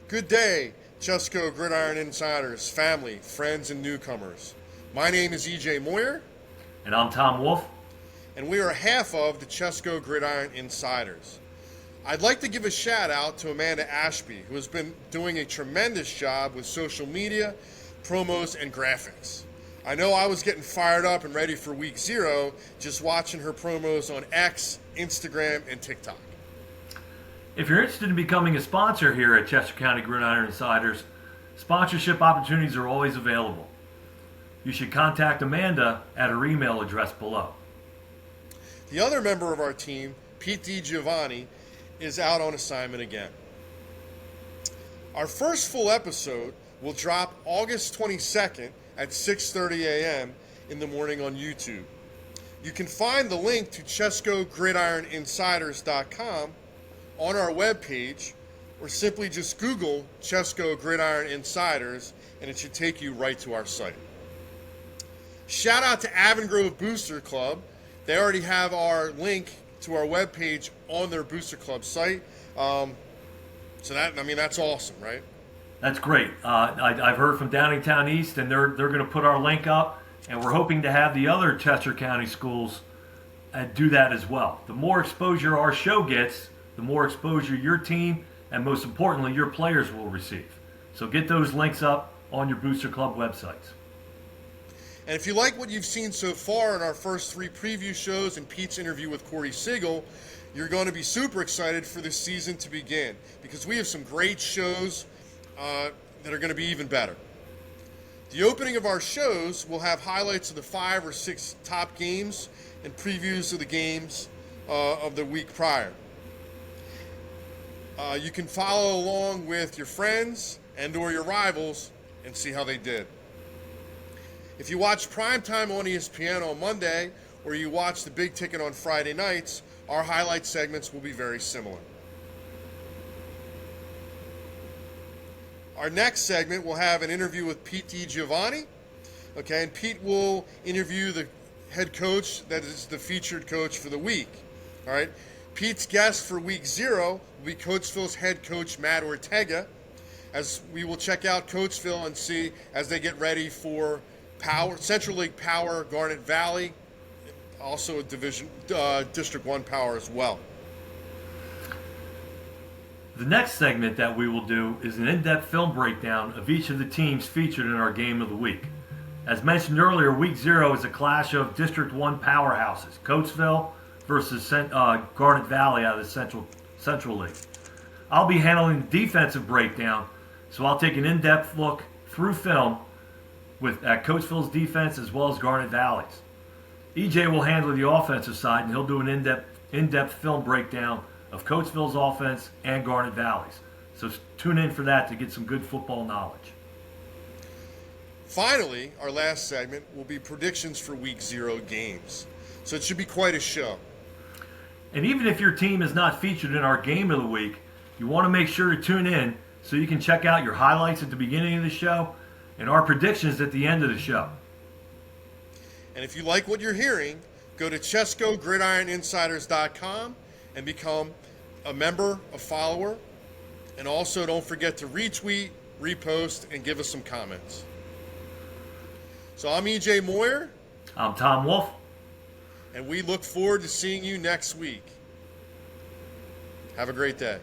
Good day, ChesCo Gridiron Insiders, family, friends, and newcomers. My name is EJ Moyer. And I'm Tom Wolf. And we are half of the ChesCo Gridiron Insiders. I'd like to give a shout out to Amanda Ashby, who has been doing a tremendous job with social media, promos, and graphics. I know I was getting fired up and ready for week 0 just watching her promos on X, Instagram, and TikTok. If you're interested in becoming a sponsor here at Chester County Gridiron Insiders, sponsorship opportunities are always available. You should contact Amanda at her email address below. The other member of our team, Pete DiGiovanni, is out on assignment again. Our first full episode will drop August 22nd at 6:30 a.m. in the morning on YouTube. You can find the link to ChesCoGridironInsiders.com on our webpage, or simply just Google ChesCo Gridiron Insiders, and it should take you right to our site. Shout out to Avongrove Booster Club. They already have our link to our webpage on their Booster Club site. That's awesome, right? That's great. I've heard from Downingtown East, and they're going to put our link up, and we're hoping to have the other Chester County schools do that as well. The more exposure our show gets, the more exposure your team and, most importantly, your players will receive. So get those links up on your Booster Club websites. And if you like what you've seen so far in our first 3 preview shows and Pete's interview with Corey Siegel, you're going to be super excited for this season to begin, because we have some great shows that are going to be even better. The opening of our shows will have highlights of the 5 or 6 top games and previews of the games of the week prior. You can follow along with your friends and or your rivals and see how they did. If you watch Primetime on ESPN on Monday, or you watch the Big Ticket on Friday nights, our highlight segments will be very similar. Our next segment will have an interview with Pete DiGiovanni. Okay, and Pete will interview the head coach that is the featured coach for the week. All right. Pete's guest for week 0 will be Coatesville's head coach, Matt Ortega, as we will check out Coatesville and see as they get ready for Central League Power, Garnet Valley, also a District 1 Power as well. The next segment that we will do is an in-depth film breakdown of each of the teams featured in our game of the week. As mentioned earlier, week 0 is a clash of District 1 powerhouses, Coatesville versus Garnet Valley out of the Central League. I'll be handling the defensive breakdown, so I'll take an in-depth look through film at Coatesville's defense as well as Garnet Valley's. EJ will handle the offensive side, and he'll do an in-depth film breakdown of Coatesville's offense and Garnet Valley's. So tune in for that to get some good football knowledge. Finally, our last segment will be predictions for week 0 games. So it should be quite a show. And even if your team is not featured in our game of the week, you want to make sure to tune in so you can check out your highlights at the beginning of the show and our predictions at the end of the show. And if you like what you're hearing, go to ChesCoGridironInsiders.com and become a member, a follower. And also don't forget to retweet, repost, and give us some comments. So I'm EJ Moyer. I'm Tom Wolf. And we look forward to seeing you next week. Have a great day.